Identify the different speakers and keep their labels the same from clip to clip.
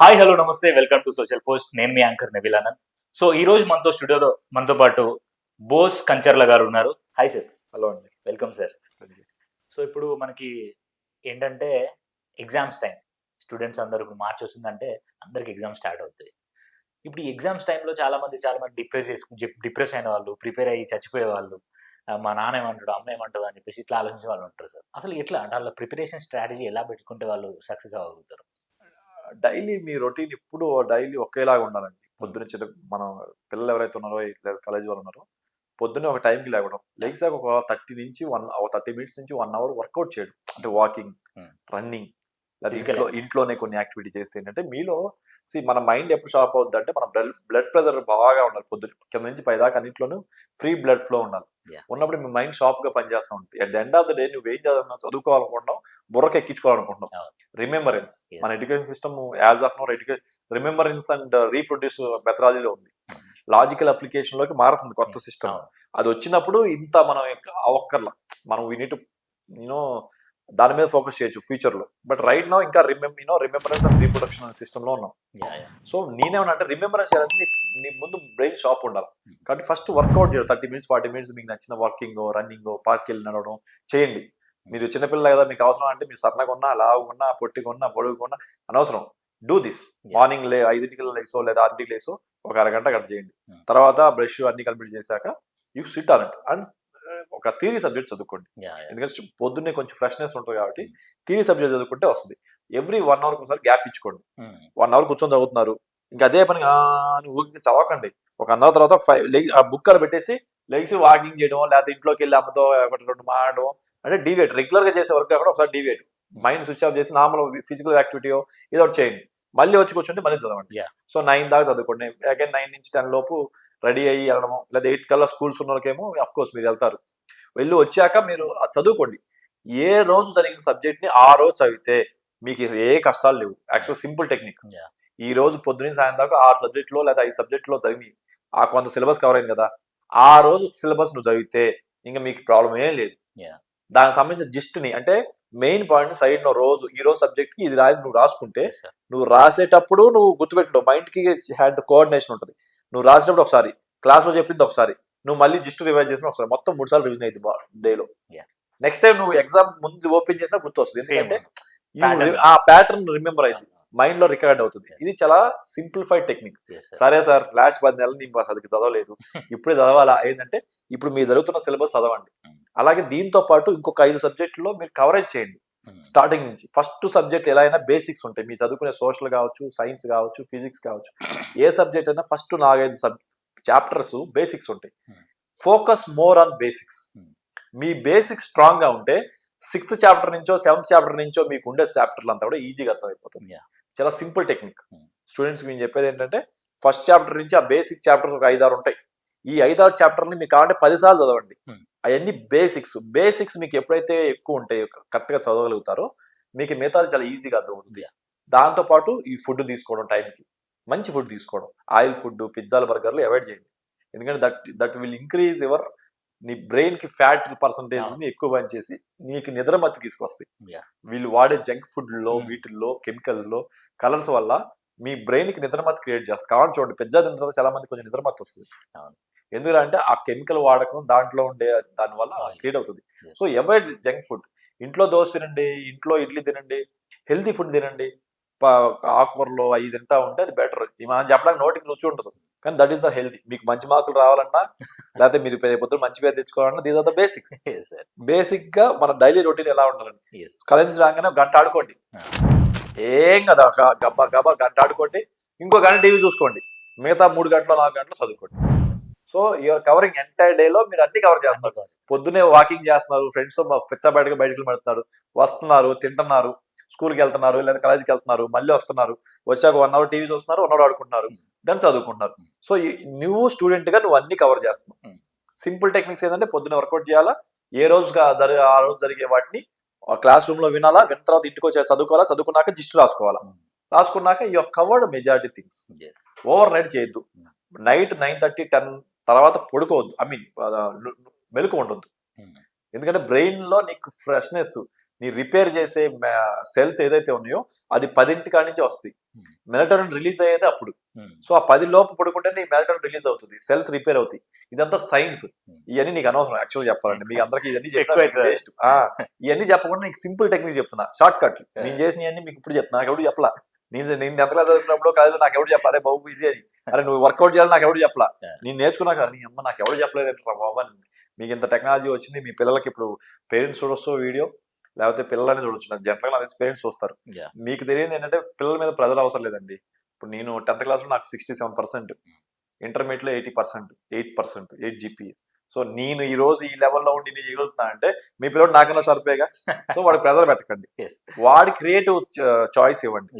Speaker 1: Hi hello నమస్తే welcome to social post. నేను మీ anchor Nabeel Anand. So ఈ రోజు మనతో స్టూడియోలో మనతో పాటు బోస్ కంచర్ల గారు ఉన్నారు. Hi sir.
Speaker 2: హలో అండి.
Speaker 1: Welcome sir. సో ఇప్పుడు మనకి ఏంటంటే ఎగ్జామ్స్ టైం. స్టూడెంట్స్ అందరూ ఇప్పుడు మార్చ్ వస్తుందంటే అందరికి ఎగ్జామ్ స్టార్ట్ అవుతాయి. ఇప్పుడు ఈ ఎగ్జామ్స్ టైంలో చాలా మంది డిప్రెస్ అయిన వాళ్ళు, ప్రిపేర్ అయ్యి చచ్చిపోయే వాళ్ళు, మా నాన్న ఏమంటాడు, అమ్మ ఏమంటాడు అని చెప్పేసి ఇట్లా ఆలోచించే వాళ్ళు ఉంటారు సార్. అసలు ఎట్లా అంటే వాళ్ళ ప్రిపరేషన్ స్ట్రాటజీ ఎలా పెట్టుకుంటే వాళ్ళు సక్సెస్ అవ్వగలుగుతారు?
Speaker 2: డైలీ మీ రొటీన్ ఎప్పుడు డైలీ ఒకేలాగా ఉండాలండి. పొద్దున్న మనం పిల్లలు ఎవరైతే ఉన్నారో లేదా కాలేజీ వాళ్ళు ఉన్నారో పొద్దున్నే ఒక టైంకి లేవడం, లేచాక ఒక 30 మినిట్స్ నుంచి 1 అవర్ వర్కౌట్ చేయడం. అంటే వాకింగ్, రన్నింగ్, లేదా ఇంట్లోనే కొన్ని యాక్టివిటీ చేస్తే ఏంటంటే మీలో మన మైండ్ ఎప్పుడు షార్ప్ అవుద్ది అంటే మన బ్లడ్ ప్రెషర్ బాగా ఉండాలి. పొద్దున్న కింద నుంచి పైదాకా అన్నింటిలోనూ ఫ్రీ బ్లడ్ ఫ్లో ఉండాలి. ఉన్నప్పుడు మీ మైండ్ షార్ప్ గా పనిచేస్తూ ఉంటుంది. At the end of the day నువ్వు ఏం చదువుకోవాలనుకుంటున్నావు, బుర్రకు ఎక్కించుకోవాలనుకుంటున్నావు. రిమెంబరెన్స్ మన education system as of no remembrance and reproduce మెథడాలజీలో ఉంది. లాజికల్ అప్లికేషన్ లోకి మారుతుంది కొత్త సిస్టమ్. అది వచ్చినప్పుడు ఇంత మనం అవక్కర్లా, మనం వీ నీడ్ టు దాని మీద ఫోకస్ చేయొచ్చు ఫ్యూచర్ లో. బట్ రైట్ నౌ ఇంకా రిమెంబరెన్స్ అండ్ రీప్రొడక్షన్ అనే సిస్టమ్ లో ఉన్నాం. సో నేనేమన్నా అంటే రిమెంబరెన్స్ చేయాలంటే నీ ముందు బ్రెయిన్ షార్ప్ ఉండాలి. కాబట్టి ఫస్ట్ వర్కౌట్ చేయాలి. 30 మినిట్స్ 40 మినిట్స్ మీకు నచ్చిన వాకింగ్, రన్నింగ్, పార్క్ వెళ్ళి నడవడం చేయండి. మీరు చిన్నపిల్లలు కదా, మీకు అవసరం అంటే మీరు సన్నగా ఉన్నా, లావుగా, పొట్టిగా ఉన్నా, పొడుగుగా అనవసరం. Do this. మార్నింగ్ 5కి లేసో లేదా 6కి లేసో ఒక అరగంట గంట చేయండి. తర్వాత బ్రష్ అన్ని కంప్లీట్ చేశాక you SIT on it and ఒక థియరీ సబ్జెక్ట్ చదువుకోండి. ఎందుకంటే పొద్దున్నే కొంచెం ఫ్రెష్నెస్ ఉంటుంది కాబట్టి థియరీ సబ్జెక్ట్ చదువుకుంటే వస్తుంది. ఎవ్రీ 1 అవర్ ఒకసారి గ్యాప్ ఇచ్చుకోండి. 1 అవర్ కూర్చొని చదువుతున్నారు, ఇంకా అదే పనిగా చదవకండి. ఒక 1 అవర్ తర్వాత ఆ బుక్ అక్కడ పెట్టేసి లెగ్స్ వాకింగ్ చేయడం, లేకపోతే ఇంట్లోకి వెళ్ళి అమ్మతో 1-2 మాడడం, అంటే డివేట్. రెగ్యులర్ గా చేసే వర్క్ కూడా ఒకసారి డివేట్. మైండ్ స్విచ్ ఆఫ్ చేసి నార్మల్ ఫిజికల్ యాక్టివిటీ ఏదో ఒకటి చేయండి. మళ్ళీ వచ్చి కూర్చుంటే మళ్ళీ చదవండి. సో 9 దాకా చదువుకోండి. అగైన్ 9 నుంచి 10 లోపు రెడీ అయ్యి వెళ్ళడము, లేదా 8 కల్లా స్కూల్స్ ఉన్న వాళ్ళకేమో అఫ్ కోర్స్ మీరు వెళ్తారు. వెళ్ళి వచ్చాక మీరు చదువుకోండి. ఏ రోజు జరిగిన సబ్జెక్ట్ ని ఆ రోజు చదివితే మీకు ఏ కష్టాలు లేవు. Actual simple technique. ఈ రోజు పొద్దున్న సాయం దాకా 6 సబ్జెక్టులో లేదా 5 సబ్జెక్టులో జరిగి ఆ కొంత సిలబస్ కవర్ అయింది కదా, ఆ రోజు సిలబస్ నువ్వు చదివితే ఇంకా మీకు ప్రాబ్లం ఏం లేదు. దానికి సంబంధించిన జిస్ట్ ని అంటే మెయిన్ పాయింట్ సైడ్ రోజు ఈ రోజు సబ్జెక్ట్ కి ఇది నువ్వు రాసుకుంటే, నువ్వు రాసేటప్పుడు నువ్వు గుర్తుపెట్టుకో, మైండ్ కి హ్యాండ్ కోఆర్డినేషన్ ఉంటుంది. నువ్వు రాసేటప్పుడు ఒకసారి, క్లాస్ లో చెప్పింది ఒకసారి, నువ్వు మళ్ళీ జిస్ట్ రివైజ్ చేసిన ఒకసారి, మొత్తం 3 సార్లు రివిజన్ అయింది డేలో. నెక్స్ట్ టైం నువ్వు ఎగ్జామ్ ముందు ఓపెన్ చేసినా గుర్తు వస్తుంది. ఎందుకంటే ఆ ప్యాటర్న్ రిమెంబర్ అయింది, మైండ్ లో రికార్డ్ అవుతుంది. ఇది చాలా సింప్లిఫైడ్ టెక్నిక్. సరే సార్, లాస్ట్ 10 నెలలు నేను అసలు చదవలేదు, ఇప్పుడే చదవాలా? ఏంటంటే ఇప్పుడు మీరు జరుగుతున్న సిలబస్ చదవండి. అలాగే దీంతో పాటు ఇంకొక 5 సబ్జెక్టులో మీరు కవరేజ్ చేయండి. స్టార్టింగ్ నుంచి ఫస్ట్ సబ్జెక్ట్ ఎలా అయినా బేసిక్స్ ఉంటాయి. మీరు చదువుకునే సోషల్ కావచ్చు, సైన్స్ కావచ్చు, ఫిజిక్స్ కావచ్చు, ఏ సబ్జెక్ట్ అయినా ఫస్ట్ 4-5 చాప్టర్స్ బేసిక్స్ ఉంటాయి. Focus more on basics. Me basics strong గా ఉంటే 6th చాప్టర్ నుంచో 7th చాప్టర్ నుంచో మీకు ఉండే చాప్టర్లు అంతా కూడా ఈజీగా అర్థమైపోతుంది. చాలా సింపుల్ టెక్నిక్. స్టూడెంట్స్ కి నేను చెప్పేది ఏంటంటే ఫస్ట్ చాప్టర్ నుంచి ఆ బేసిక్ చాప్టర్స్ ఒక 5-6 ఉంటాయి. ఈ 5-6 చాప్టర్ని మీకు కావాలంటే 10 సార్లు చదవండి. అవన్నీ బేసిక్స్ మీకు ఎప్పుడైతే ఎక్కువ ఉంటాయో, కరెక్ట్ గా చదవగలుగుతారో మీకు మిగతాది చాలా ఈజీగా అర్థమవుతుంది. దాంతో పాటు ఈ ఫుడ్ తీసుకోవడం, టైంకి మంచి ఫుడ్ తీసుకోవడం, ఆయిల్ ఫుడ్, పిజ్జాలు, బర్గర్లు అవాయిడ్ చేయండి. ఎందుకంటే దట్ విల్ ఇంక్రీజ్ నీ బ్రెయిన్ కి ఫ్యాట్ పర్సంటేజ్ ని ఎక్కువ పనిచేసి నీకు నిద్రమత్తి తీసుకొస్తాయి. వీళ్ళు వాడే జంక్ ఫుడ్ లో, వీటిల్లో కెమికల్లో, కలర్స్ వల్ల మీ బ్రెయిన్ కి నిద్రమత్తి క్రియేట్ చేస్తుంది. కావాలి చూడండి, పిజ్జా తిన్న తర్వాత చాలా మంది కొంచెం నిద్రమత్తి వస్తుంది. ఎందుకంటే ఆ కెమికల్ వాడకం దాంట్లో ఉండే దాని వల్ల క్రియేట్ అవుతుంది. So avoid junk food. ఇంట్లో దోశ తినండి, ఇంట్లో ఇడ్లీ తినండి, హెల్తీ ఫుడ్ తినండి. ఆకుకూరలో అవి తింటా ఉంటే అది బెటర్. మనం చెప్పడానికి నోటికి రుచి ఉంటుంది, కానీ దట్ ఈస్ ద హెల్తీ. మీకు మంచి మార్కులు రావాలన్నా, లేకపోతే మీరు పొద్దున మంచి పేరు తెచ్చుకోవాలన్నా, these are the basics. Basic గా మన డైలీ రొటీన్ ఎలా ఉండాలండి? కాలేజ్ రాగానే గంట ఆడుకోండి, ఏం కదా, గబా గంట ఆడుకోండి, ఇంకో గంట టీవీ చూసుకోండి, మిగతా 3 గంటలు 4 గంటలు చదువుకోండి. So you're covering entire day లో మీరు అన్ని కవర్ చేస్తున్నారు. పొద్దునే వాకింగ్ చేస్తున్నారు, ఫ్రెండ్స్ తో బయటకు పెడుతున్నారు, వస్తున్నారు, తింటున్నారు, స్కూల్కి వెళ్తున్నారు, లేదా కాలేజీకి వెళ్తున్నారు, మళ్ళీ వస్తున్నారు, వచ్చాక 1 అవర్ టీవీ చూస్తున్నారు, 1 అవర్ ఆడుకుంటున్నారు, దాన్ని చదువుకుంటున్నారు. సో నువ్వు స్టూడెంట్ గా నువ్వు అన్ని కవర్ చేస్తున్నావు. సింపుల్ టెక్నిక్స్ ఏంటంటే పొద్దున వర్కౌట్ చేయాలా, ఏ రోజు ఆ రోజు జరిగే వాటిని క్లాస్ రూమ్ లో వినాలా, విన్న తర్వాత ఇంటికి వచ్చి చదువుకోవాలా, చదువుకున్నాక జిస్ట్ రాసుకోవాలా, రాసుకున్నాక you covered majority things. Overnight చేయొద్దు. నైట్ 9:30-10 తర్వాత పడుకోవద్దు. మెలకు ఉండొద్దు. ఎందుకంటే బ్రెయిన్ లో నీకు ఫ్రెష్నెస్, నీ రిపేర్ చేసే సెల్స్ ఏదైతే ఉన్నాయో అది 10 కాడి నుంచి వస్తాయి. మెలటోనిన్ రిలీజ్ అయ్యేది అప్పుడు. సో ఆ 10 లోపు పడుకుంటే నీ మెలటోనిన్ రిలీజ్ అవుతుంది, సెల్స్ రిపేర్ అవుతాయి. ఇదంతా సైన్స్. ఇవన్నీ నీకు అనవసరం యాక్చువల్ చెప్పాలంటే. మీకు అందరికి ఇవన్నీ చెప్పిన వేస్ట్. ఇవన్నీ చెప్పకుండా నీకు సింపుల్ టెక్నిక్ చెప్తున్నా, షార్ట్ కట్. నేను చేసినవన్నీ మీకు ఇప్పుడు చెప్తున్నా, నాకు ఎవరు చెప్పలా. నేను 10th క్లాస్ చదువుకున్నప్పుడు కాలేజీలో నాకు ఎవరు చెప్పాలి, అరే బాబు ఇది అని, అరే నువ్వు వర్కౌట్ చేయాలి నాకు ఎవరు చెప్పలా. నేను నేర్చుకున్నాక నీ అమ్మ నాకు ఎవరు చెప్పలేదు అంటారా బాబా. మీకు ఇంత టెక్నాలజీ వచ్చింది, మీ పిల్లలకి ఇప్పుడు పేరెంట్స్ చూడొచ్చు వీడియో, లేకపోతే పిల్లలని చూడొచ్చు. జనరల్ గా పేరెంట్స్ చూస్తారు. మీకు తెలియదు ఏంటంటే పిల్లల మీద ప్రజలు అవసరం లేదండి. ఇప్పుడు నేను 10th క్లాస్ లో నాకు 67%, ఇంటర్మీడియట్ లో 80%, 8%, 8 GPA. సో నేను ఈ రోజు ఈ లెవెల్లో ఉండి నేను చేయగలుగుతున్నా అంటే మీ పిల్లడు నాకన్నా షార్పేగా. సో వాడికి ప్రెజర్ పెట్టకండి, వాడి క్రియేటివ్ చాయిస్ ఇవ్వండి.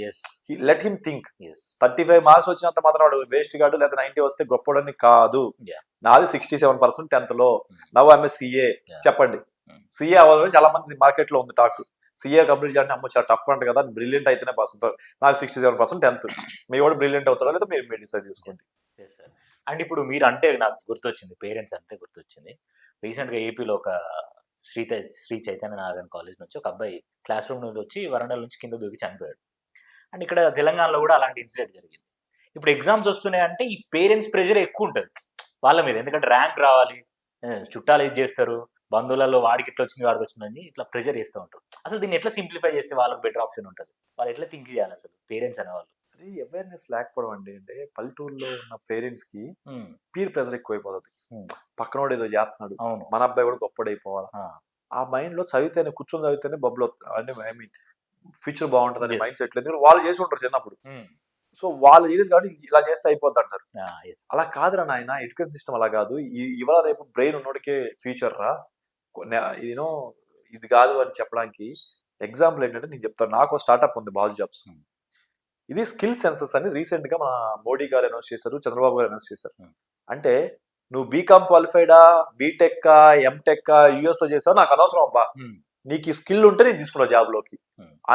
Speaker 2: Let him think. 35 మార్క్స్ వచ్చినంత మాత్రం వాడు వేస్ట్ గాడు, లేదా 90 వస్తే గొప్పడని కాదు. నాది 67% 10th లో. Now I'm CA. చెప్పండి, CA అవ్వాలని చాలా మంది మార్కెట్ లో ఉంది టాక్. CA కంప్లీట్ చేయాలంటే అమ్మో చాలా టఫ్ అంట కదా, బ్రిలియంట్ అయితేనే పాస్ అవుతారు. నాకు 67% 10th. మీ వాడు బ్రిలియంట్ అవుతారా లేదా మీరు డిసైడ్ చేసుకోండి.
Speaker 1: అండ్ ఇప్పుడు మీరు అంటే నాకు గుర్తొచ్చింది, పేరెంట్స్ అంటే గుర్తొచ్చింది. రీసెంట్గా ఏపీలో ఒక శ్రీ చైతన్య నారాయణ కాలేజ్ నుంచి ఒక అబ్బాయి క్లాస్ రూమ్ నుంచి వచ్చి వరండాల నుంచి కింద దూకి చనిపోయాడు. అండ్ ఇక్కడ తెలంగాణలో కూడా అలాంటి ఇన్సిడెంట్ జరిగింది. ఇప్పుడు ఎగ్జామ్స్ వస్తున్నాయంటే ఈ పేరెంట్స్ ప్రెషర్ ఎక్కువ ఉంటుంది వాళ్ళ మీద, ఎందుకంటే ర్యాంక్ రావాలి, చుట్టాలు ఇది చేస్తారు, బంధువులలో వాడికి ఇట్లా వచ్చింది వాడికి వచ్చిందని ఇట్లా ప్రెషర్ చేస్తూ ఉంటారు. అసలు దీన్ని ఎట్లా సింప్లిఫై చేస్తే వాళ్ళకి బెటర్ ఆప్షన్ ఉంటుంది, వాళ్ళు ఎట్లా థింక్ చేయాలి అసలు పేరెంట్స్ అనేవాళ్ళు?
Speaker 2: అది అవేర్నెస్ లేకపోవడం అండి. అంటే పల్లెటూరులో ఉన్న పేరెంట్స్ కి పీర్ ప్రెజర్ ఎక్కువైపోతుంది. పక్కనోడు ఏదో చేస్తున్నాడు, మన అబ్బాయి కూడా గొప్పడైపోవాలి, ఆ మైండ్ లో చదివితేనే కూర్చొని చదివితేనే బబ్బులు అంటే ఐ మీన్ ఫ్యూచర్ బాగుంటుంది అనే మైండ్ సెట్ లేదు. వాళ్ళు చేసి ఉంటారు చిన్నప్పుడు. సో వాళ్ళు చేయలేదు కాబట్టి ఇలా చేస్తే అయిపోద్ది అంటారు. అలా కాదురా నాయన, ఎడ్యుకేషన్ సిస్టమ్ అలా కాదు. ఇవాళ రేపు బ్రెయిన్ ఉన్నోడికే ఫ్యూచర్ రా, ఇది కాదు అని చెప్పడానికి ఎగ్జాంపుల్ ఏంటంటే నేను చెప్తాను. నాకు స్టార్ట్అప్ ఉంది బాజు జాబ్స్. ఇది స్కిల్ సెన్సెస్ అని రీసెంట్ గా మన మోడీ గారు అనౌన్స్ చేశారు, చంద్రబాబు గారు అనౌన్స్ చేశారు. అంటే నువ్వు బీకామ్ క్వాలిఫైడా, బీటెక్, ఎంటెక్ యుఎస్ లో చేసావు నాకు అనవసరం అబ్బా, నీకు ఈ స్కిల్ ఉంటే నేను తీసుకున్నావు జాబ్ లోకి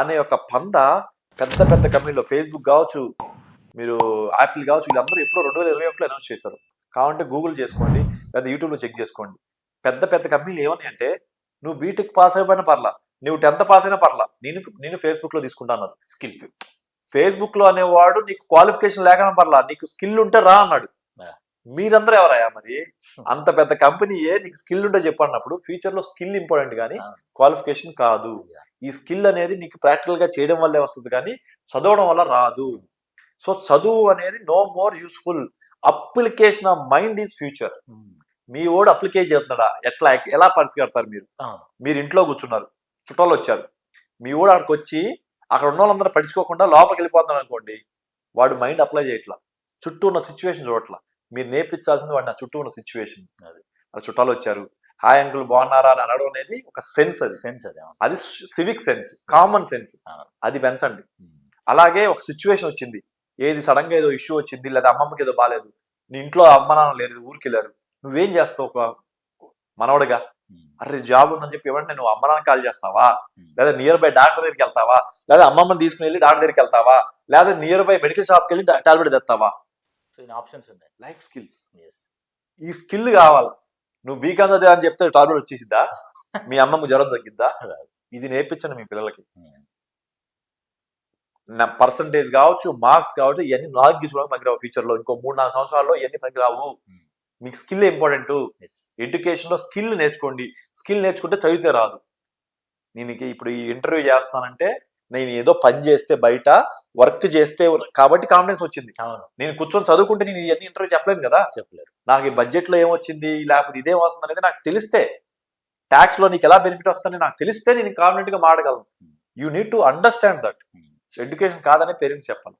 Speaker 2: అనే ఒక పంద పెద్ద పెద్ద కంపెనీలో, ఫేస్బుక్ కావచ్చు, మీరు యాపిల్ కావచ్చు, వీళ్ళందరూ ఎప్పుడో 2021లో అనౌన్స్ చేశారు. కావాలంటే గూగుల్ చేసుకోండి లేదా యూట్యూబ్ లో చెక్ చేసుకోండి. పెద్ద పెద్ద కంపెనీలు ఏమని అంటే నువ్వు బీటెక్ పాస్ అయిపోయినా పర్లా, నువ్వు 10th పాస్ అయినా పర్లా, నేను ఫేస్బుక్ లో తీసుకుంటాను స్కిల్. ఫేస్బుక్ లో అనేవాడు నీకు క్వాలిఫికేషన్ లేకనా పర్లా, నీకు స్కిల్ ఉంటే రా అన్నాడు. మీరందరూ ఎవరయ్యా మరి? అంత పెద్ద కంపెనీ నీకు స్కిల్ ఉంటే చెప్పన్నప్పుడు ఫ్యూచర్ లో స్కిల్ ఇంపార్టెంట్ కానీ క్వాలిఫికేషన్ కాదు. ఈ స్కిల్ అనేది నీకు ప్రాక్టికల్ గా చేయడం వల్లే వస్తుంది కానీ చదవడం వల్ల రాదు. సో చదువు అనేది no more useful, application of mind is future. మీ ఓడు అప్లికేట్ చేస్తున్నాడా, ఎలా పరిచయడతారు? మీరు ఇంట్లో కూర్చున్నారు, చుట్టాలు వచ్చారు, మీ ఓడు అక్కడికి వచ్చి అక్కడ ఉన్న వాళ్ళందరూ పట్టించుకోకుండా లోపలికి వెళ్ళిపోతున్నాడు అనుకోండి, వాడు మైండ్ అప్లై చేయట్లా, చుట్టూ ఉన్న సిచ్యువేషన్ చూడట్లా. మీరు నేర్పించాల్సింది వాడిని ఆ చుట్టూ ఉన్న సిచ్యువేషన్. అది చుట్టాలు వచ్చారు, హాయ్ అంకుల్ బాగున్నారా అని అనడం అనేది ఒక సెన్స్. అది సివిక్ సెన్స్, కామన్ సెన్స్, అది పెంచండి. అలాగే ఒక సిచ్యువేషన్ వచ్చింది, ఏది సడన్ గా ఏదో ఇష్యూ వచ్చింది, లేదా అమ్మమ్మకి ఏదో బాగాలేదు, నీ ఇంట్లో అమ్మ నాన్న లేదు, ఊరికి వెళ్ళారు, నువ్వేం చేస్తావు? ఒక మనవడిగా అరే జాబ్ ఉందని చెప్పి ఏమంటే నువ్వు అమ్మ నాన్న కాల్ చేస్తావా, లేదా నియర్ బై డాక్టర్ దగ్గరికి వెళ్తావా, లేదా అమ్మమ్మని తీసుకుని వెళ్ళి డాక్టర్ దగ్గరికి వెళ్తావా, లేదా నియర్ బై మెడికల్ షాప్కి వెళ్ళి టాబ్లెట్ తెస్తావా?
Speaker 1: ఆప్షన్స్ ఉన్నాయి.
Speaker 2: Life skills. ఈ స్కిల్ కావాలా? నువ్వు బీకామ్ చదివా అని చెప్తే టాబ్లెట్ వచ్చేసిద్దా? మీ అమ్మకు జ్వరం తగ్గిద్దా? ఇది నేర్పించండి మీ పిల్లలకి. నా పర్సంటేజ్ కావచ్చు, మార్క్స్ కావచ్చు, ఇవన్నీ నాకు తీసుకోవడానికి పనికిరావు. ఫ్యూచర్ లో ఇంకో 3-4 సంవత్సరాల్లో ఇవన్నీ పనికిరావు. మీకు స్కిల్ ఇంపార్టెంట్. ఎడ్యుకేషన్ లో స్కిల్ నేర్చుకోండి. స్కిల్ నేర్చుకుంటే చదివితే రాదు. నేను ఇప్పుడు ఈ ఇంటర్వ్యూ చేస్తానంటే నేను ఏదో పని చేస్తే, బయట వర్క్ చేస్తే కాబట్టి కాన్ఫిడెన్స్ వచ్చింది. నేను కూర్చొని చదువుకుంటే నేను ఇవన్నీ ఇంటర్వ్యూ చెప్పలేను కదా. నాకు ఈ బడ్జెట్ లో ఏమొచ్చింది, లేకపోతే ఇదేం వస్తుంది అనేది నాకు తెలిస్తే, ట్యాక్స్ లో నీకు ఎలా బెనిఫిట్ వస్తుందని నాకు తెలిస్తే నేను కాన్ఫిడెంట్ గా మాట్లాడగలను. You need to understand that. Education కాదని పేరెంట్స్ చెప్పాలి.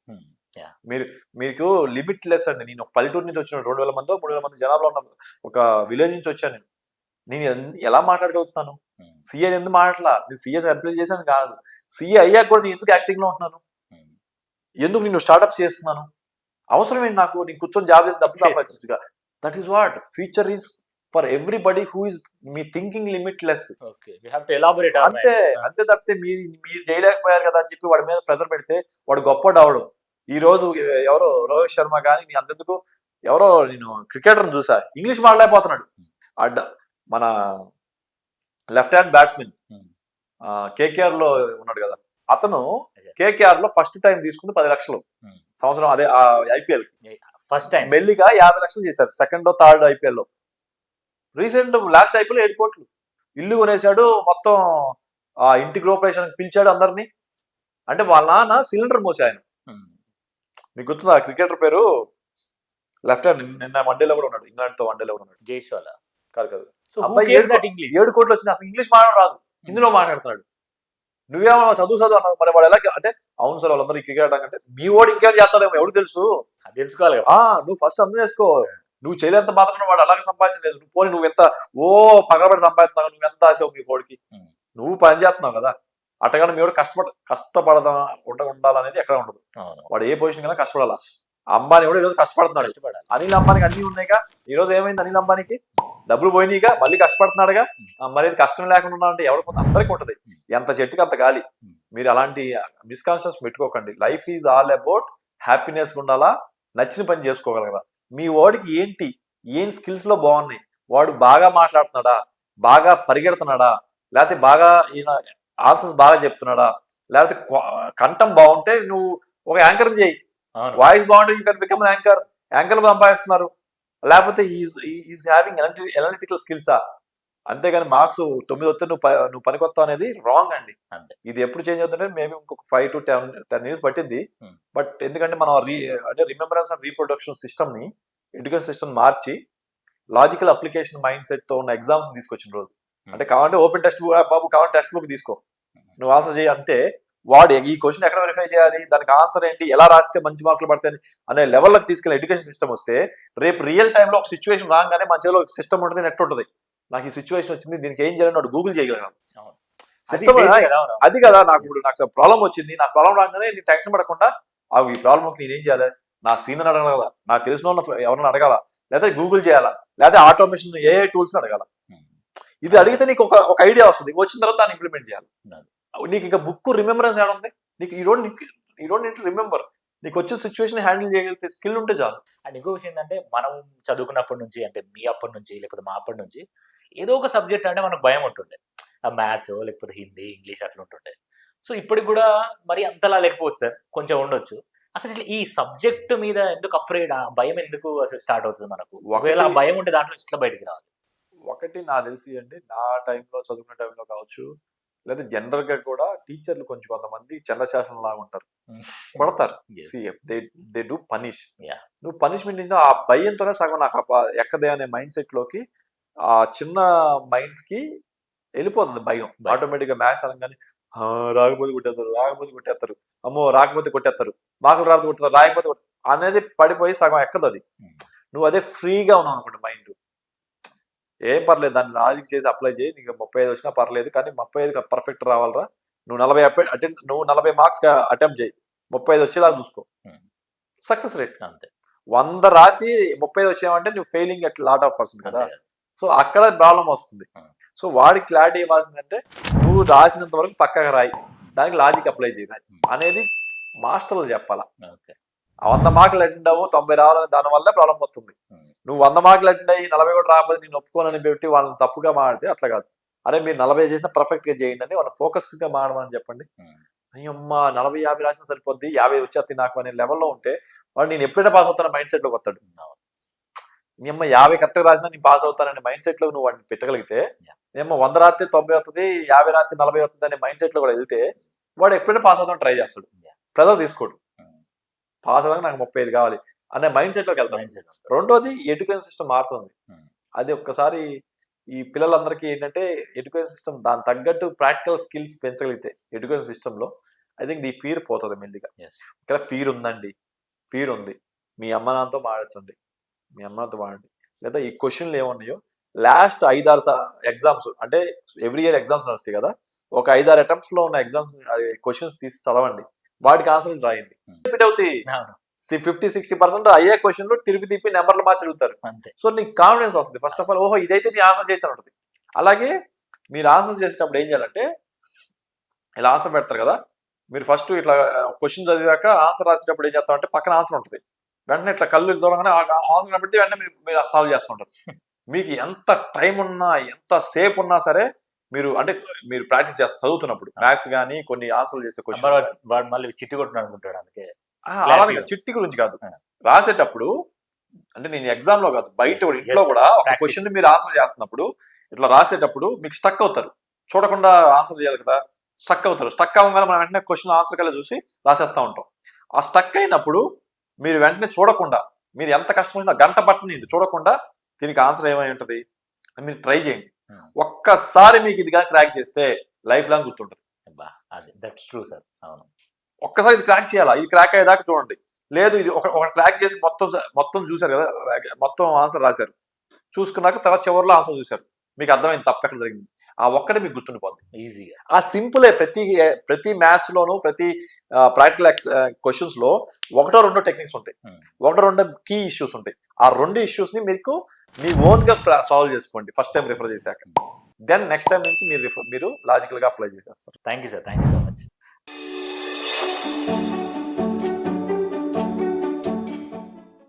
Speaker 2: మీకు లిమిట్ లెస్ అండి. నేను ఒక పల్లెటూరు నుంచి వచ్చిన 2,000 మందో 3,000 మంది జనాభా ఉన్న ఒక విలేజ్ నుంచి వచ్చాను. నేను ఎలా మాట్లాడగలుగుతున్నాను? సీఏ ఎందుకు మాట్లాడలా? నేను సీఏ అప్లై చేశాను కాదు, సీఏ అయ్యాక కూడా నేను ఎందుకు యాక్టింగ్ లో ఉంటున్నాను? ఎందుకు నేను స్టార్ట్అప్స్ చేస్తున్నాను? అవసరం ఏంటి నాకు? నేను కూర్చొని జాబ్ చేసి డబ్బులు సంపాదించగా. That is what future is for everybody who is మీ థింకింగ్ లిమిట్ లెస్. అంతే తప్పితే మీరు చేయలేకపోయారు కదా అని చెప్పి వాడి మీద ప్రెజర్ పెడితే వాడు గొప్ప అవడం. ఈ రోజు ఎవరో రోహిత్ శర్మ కానీ నీ అంతెందుకు ఎవరో నేను క్రికెటర్ చూసా, ఇంగ్లీష్ మాట్లాడలేకపోతున్నాడు. మన లెఫ్ట్ హ్యాండ్ బ్యాట్స్మెన్ కేకేఆర్ లో ఉన్నాడు కదా అతను, కేకేఆర్ లో ఫస్ట్ టైం తీసుకుంది 10 లక్షలు సంవత్సరం, అదే ఐపీఎల్
Speaker 1: ఫస్ట్ టైం
Speaker 2: మెల్లిగా 50 లక్షలు చేశారు సెకండ్ థర్డ్ ఐపీఎల్ లో. రీసెంట్ లాస్ట్ ఐపీఎల్ 7 కోట్లు ఇల్లు కొనేశాడు, మొత్తం ఆ ఇంటి గృహప్రవేశానికి పిలిచాడు అందరినీ. అంటే వాళ్ళ నాన్న సిలిండర్ మోసే ఆయన. మీకు గుర్తుందా క్రికెటర్ పేరు, లెఫ్ట్ హ్యాండ్, నిన్న వన్డేలో కూడా ఉన్నాడు, ఇంగ్లాండ్ తో వన్డేలో కూడా ఉన్నాడు.
Speaker 1: జైస్వాల్
Speaker 2: కాదు కాదు,
Speaker 1: సో
Speaker 2: అబ్బాయి 7 కోట్లు వచ్చింది, అసలు ఇంగ్లీష్ మాట్లాడడం రాదు, హిందీలో మాట్లాడుతున్నాడు. నువ్వేమో చదువు అన్నావు, మరి వాడు ఎలా అంటే అవును సార్ వాళ్ళందరూ క్రికెట్ ఆడడానికి, మీ వాడు ఇంకేం చేస్తాడేమో ఎవరు తెలుసు,
Speaker 1: తెలుసుకోవాలి.
Speaker 2: నువ్వు ఫస్ట్ అర్థం చేసుకో, నువ్వు చేయలేంత మాత్రం వాడు అలాగే సంపాదించలేదు, నువ్వు పోనీ నువ్వు ఎంత పగలబడి సంపాదిస్తున్నావు, నువ్వు ఎంత ఆసావు మీ కోడికి, నువ్వు పని చేస్తున్నావు కదా. అట్టగానే మీ వాడు కష్టపడదా ఉండాలనేది ఎక్కడ ఉండదు, వాడు ఏ పొజిషన్ కన్నా కష్టపడాలా. అంబానీ కూడా ఈరోజు కష్టపడుతున్నాడు, అనిల్ అంబానీకి అన్ని ఉన్నాయిగా, ఈ రోజు ఏమైంది అనిల్ అంబానీకి, డబ్బులు పోయినాయిగా, మళ్ళీ కష్టపడుతున్నాడుగా. మరి ఇది కష్టం లేకుండా అంటే ఎవరికి అందరికి ఉంటది, ఎంత చెట్టుకి అంత గాలి. మీరు అలాంటి మిస్కాన్షియస్ పెట్టుకోకండి. Life is all about happiness ఉండాలా, నచ్చిన పని చేసుకోగలగరా. మీ వాడికి ఏం స్కిల్స్ లో బాగున్నాయి, వాడు బాగా మాట్లాడుతున్నాడా, బాగా పరిగెడుతున్నాడా, లేకపోతే బాగా ఈయన ఆన్సర్స్ బాగా చెప్తున్నాడా, లేకపోతే కంఠం బాగుంటే నువ్వు ఒక యాంకర్ చేయి, వాయిస్ బాగుంటే యూ కెన్ బికమ్ యాంకర్ సంపాదిస్తున్నారు. లేకపోతే ఈజ్ హ్యావింగ్ ఎనలిటికల్ స్కిల్సా, అంతేగాని మార్క్స్ 9 వస్తే నువ్వు పనికొత్తావు అనేది రాంగ్ అండి. ఇది ఎప్పుడు చేంజ్ అవుతుంటే మేబీ ఇంకొక 5 to 10 years పట్టింది. బట్ ఎందుకంటే మనం అంటే రిమెంబరెన్స్ అండ్ రీప్రొడక్షన్ సిస్టమ్ ని, ఎడ్యుకేషన్ సిస్టమ్ మార్చి లాజికల్ అప్లికేషన్ మైండ్ సెట్ తో ఉన్న ఎగ్జామ్స్ తీసుకొచ్చిన రోజు. అంటే కావాలంటే ఓపెన్ టెక్స్ట్ బుక్, బాబు కావాలంటే టెక్స్ట్ బుక్ తీసుకో, నువ్వు ఆన్సర్ చేయి అంటే వాడు ఈ క్వశ్చన్ ఎక్కడ వెరిఫై చేయాలి, దానికి ఆన్సర్ ఏంటి, ఎలా రాస్తే మంచి మార్కులు పడతాయి అనే లెవెల్లోకి తీసుకెళ్ళి ఎడ్యుకేషన్ సిస్టమ్ వస్తే రేపు రియల్ టైంలో ఒక సిచ్యువేషన్ రాగానే మన చేతిలో సిస్టమ్ ఉంటుంది, నెట్ ఉంటుంది, నాకు ఈ సిచ్యువేషన్ వచ్చింది దీనికి ఏం చేయాలని వాడు గూగుల్ చేయగలిగాను. సిస్టమ్ అది కదా. నాకు ప్రాబ్లం వచ్చింది, నాకు ప్రాబ్లం రాగానే నేను టెన్షన్ పడకుండా ఈ ప్రాబ్లంకి నేనేం చేయాలి, నా సీనియర్ అడగాల, నాకు తెలిసిన వాళ్ళు ఎవరైనా అడగాల, లేదా గూగుల్ చేయాలా, లేదా ఆటోమేషన్ ఏఐ టూల్స్ అడగాల. ఇది అడిగితే నీకు ఒక ఐడియా వస్తుంది, వచ్చిన తర్వాత దాన్ని ఇంప్లిమెంట్ చేయాలి. నీకు ఇంకా బుక్ రిమెంబరెన్స్ ఏడ ఉంది, నీకు ఈ డోంట్ రిమెంబర్, నీకు వచ్చిన సిచ్యువేషన్ హ్యాండిల్ చేయగలిగితే స్కిల్ ఉంటే చాలు.
Speaker 1: అండ్ ఇంకో విషయం ఏంటంటే మనం చదువుకున్నప్పటి నుంచి, అంటే మీ అప్పటి నుంచి లేకపోతే మా అప్పటి నుంచి ఏదో ఒక సబ్జెక్ట్ అంటే మనకు భయం ఉంటుండే, ఆ మ్యాథ్స్ లేకపోతే హిందీ ఇంగ్లీష్ అట్లా ఉంటుండే. సో ఇప్పటికి కూడా మరి అంతలా లేకపోవచ్చు సార్, కొంచెం ఉండొచ్చు. అసలు ఇట్లా ఈ సబ్జెక్ట్ మీద ఎందుకు అఫ్రేడ్, ఆ భయం ఎందుకు అసలు స్టార్ట్ అవుతుంది మనకు, ఒకవేళ భయం ఉంటే దాంట్లో ఇట్లా బయటికి రావాలి.
Speaker 2: ఒకటి నాకు తెలిసి అండి, నా టైంలో చదువుకునే టైంలో కావచ్చు, లేదా జనరల్ గా కూడా టీచర్లు కొంతమంది చంద్రశాసనం లాగా ఉంటారు, కొడతారు, దే డూ పనిష్. నువ్వు పనిష్మెంట్ ఇచ్చిన ఆ భయంతోనే సగం నాకు ఎక్కదే అనే మైండ్ సెట్ లోకి ఆ చిన్న మైండ్స్ కి వెళ్ళిపోతుంది భయం ఆటోమేటిక్ గా. మ్యాథ్స్ అనగానే రాకపోతే కొట్టేస్తారు, అమ్మో రాకపోతే కొట్టేస్తారు, మార్కులు రాకపోతే కొట్టేస్తారు, రాకపోతే అనేది పడిపోయి సగం ఎక్కదు అది. నువ్వు అదే ఫ్రీగా ఉన్నావు అనుకుంటా మైండ్, ఏం పర్లేదు దాన్ని లాజిక్ చేసి అప్లై చేయి, నీకు 35 వచ్చినా పర్లేదు, కానీ 35 పర్ఫెక్ట్ రావాలరా, నువ్వు 40 మార్క్స్ అటెంప్ట్ చేయి, 35 వచ్చేలా చూసుకో, సక్సెస్ రేట్ అంతే. 100 రాసి 35 వచ్చావంటే నువ్వు failing at lot of person కదా. సో అక్కడ ప్రాబ్లం వస్తుంది. సో వాడికి క్లారిటీ ఇవ్వాల్సిందంటే నువ్వు రాసినంత వరకు పక్కగా రాయి, దానికి లాజిక్ అప్లై చేయాలి అనేది మాస్టర్లు చెప్పాలా. 100 మార్కులు అటెండ్ అవ్వు 90 రావాలని దానివల్ల ప్రాబ్లం వస్తుంది. నువ్వు 100 మార్కులు అటెండ్ అయ్యి 40 కూడా రాకపోతే నేను ఒప్పుకోనని పెట్టి వాళ్ళని తప్పుగా మాడితే అట్లా కాదు. అరే మీరు 40 చేసినా పర్ఫెక్ట్ గా చేయండి అని వాళ్ళ ఫోకస్ గా మాడమని చెప్పండి. అయ్యమ్మా 40-50 రాసినా సరిపోద్ది, 50 వచ్చేది నాకు అనే లెవెల్లో ఉంటే వాడు నేను ఎప్పుడైనా పాస్ అవుతాను మైండ్ సెట్ లోకి వస్తాడు. నీ అమ్మ 50 కరెక్ట్ గా రాసినా నేను పాస్ అవుతాననే మైండ్ సెట్ లో నువ్వు వాడిని పెట్టగలిగితే, నేమో 100 రాస్తే 90 వస్తుంది, 50 రాస్తే 40 వస్తుంది అనే మైండ్ సెట్ లో కూడా వెళ్తే వాడు ఎప్పుడైనా పాస్ అవుతాను ట్రై చేస్తాడు, ప్రజలు తీసుకోడు. పాస్ అవ్వడానికి నాకు 35 కావాలి అనే మైండ్ సెట్ లోకి వెళ్తాను. రెండోది ఎడ్యుకేషన్ సిస్టమ్ మారుతుంది. అది ఒక్కసారి ఈ పిల్లలందరికీ ఏంటంటే ఎడ్యుకేషన్ సిస్టమ్ దాని తగ్గట్టు ప్రాక్టికల్ స్కిల్స్ పెంచగలిగితే ఎడ్యుకేషన్ సిస్టమ్ లో ఐ థింక్ ఈ ఫీర్ పోతుంది మెల్లిగా. ఇక్కడ ఫీర్ ఉందండి, ఫీర్ ఉంది, మీ అమ్మ నాన్నతో మాట్లాడండి, మీ అమ్మతో మాట్లాడండి, లేదా ఈ క్వశ్చన్లు ఏమున్నాయో లాస్ట్ 5-6 ఎగ్జామ్స్ అంటే ఎవ్రీ ఇయర్ ఎగ్జామ్స్ వస్తాయి కదా, ఒక 5-6 అటెంప్ట్స్ లో ఉన్న ఎగ్జామ్స్ క్వశ్చన్స్ తీసి చదవండి, వాటికి ఆన్సర్లు రాయండి. రిపీట్ అవుతాయి 50-60% అయ్యే క్వశ్చన్లు తిప్పి నెంబర్లు మార్చి అడుగుతారు. సో నీకు కాన్ఫిడెన్స్ వస్తుంది. ఫస్ట్ ఆఫ్ ఆల్ ఓహో ఇదైతే నీ ఆన్సర్ చేసి ఉంటుంది. అలాగే మీరు ఆన్సర్ చేసేటప్పుడు ఏం చేయాలంటే ఇలా ఆన్సర్ పెడతారు కదా, మీరు ఫస్ట్ ఇట్లా క్వశ్చన్ చదివాక ఆన్సర్ రాసేటప్పుడు ఏం చేస్తామంటే పక్కన ఆన్సర్ ఉంటుంది, వెంటనే ఇట్లా కళ్ళు చూడగానే ఆన్సర్ పెడితే వెంటనే మీరు సాల్వ్ చేస్తుంటారు. మీకు ఎంత టైం ఉన్నా ఎంత సేపు ఉన్నా సరే మీరు అంటే మీరు ప్రాక్టీస్ చేస్తారు చదువుతున్నప్పుడు మ్యాథ్స్ కానీ కొన్ని ఆన్సర్లు చేసే
Speaker 1: మరి
Speaker 2: క్వశ్చన్
Speaker 1: వాడు మళ్ళీ చిట్టి కొట్టున్నాడు అనుకుంటాడు అందుకే
Speaker 2: అలాగే చిట్టి గురించి కాదు
Speaker 1: ఆ.
Speaker 2: రాసేటప్పుడు అంటే నేను ఎగ్జామ్ లో కాదు బయట
Speaker 1: Yes,
Speaker 2: కూడా ఇంట్లో
Speaker 1: yes,
Speaker 2: కూడా ఒక
Speaker 1: practice.
Speaker 2: క్వశ్చన్ మీరు ఆన్సర్ చేస్తున్నప్పుడు ఇట్లా రాసేటప్పుడు మీకు స్టక్ అవుతారు చూడకుండా ఆన్సర్ చేయాలి కదా స్టక్ అవుతారు స్టక్ అవ్వగానే మనం వెంటనే క్వశ్చన్ ఆన్సర్ కల్లా చూసి రాసేస్తా ఉంటాం ఆ స్టక్ అయినప్పుడు మీరు వెంటనే చూడకుండా మీరు ఎంత కష్టం వచ్చినా గంట పట్టనండి చూడకుండా దీనికి ఆన్సర్ ఏమై ఉంటది అని మీరు ట్రై చేయండి
Speaker 1: Hmm.
Speaker 2: ఒక్కసారి మీకు ఇది కానీ క్రాక్ చేస్తే లైఫ్ లాంగ్ గుర్తుంటుంది
Speaker 1: అబ్బా, అది దట్స్ ట్రూ సార్. అవును.
Speaker 2: ఒక్కసారి ఇది క్రాక్ చేయాలా ఇది క్రాక్ అయ్యేదాకా చూడండి లేదు ఇది ఒక క్రాక్ చేసి మొత్తం చూశారు కదా మొత్తం ఆన్సర్ రాశారు చూసుకున్నాక తర్వాత చివరిలో ఆన్సర్ చూశారు మీకు అర్థమైంది తప్పు ఎక్కడ జరిగింది ఆ ఒక్కడే మీకు గుర్తుండిపోద్ది
Speaker 1: ఈజీగా.
Speaker 2: ఆ సింపులే ప్రతి మ్యాథ్స్ లోను ప్రతి ప్రాక్టికల్ క్వశ్చన్స్ లో ఒకటో రెండో టెక్నిక్స్ ఉంటాయి
Speaker 1: Hmm.
Speaker 2: ఒకటో రెండో కీ ఇష్యూస్ ఉంటాయి ఆ రెండు ఇష్యూస్ ని మీకు మీ ఓన్ గా సాల్వ్ చేసుకోండి ఫస్ట్ టైం రిఫర్ చేశాక దెన్ నెక్స్ట్ టైం నుంచి మీరు లాజికల్ గా అప్లై చేసేస్తారు
Speaker 1: thank you sir, thank you so much.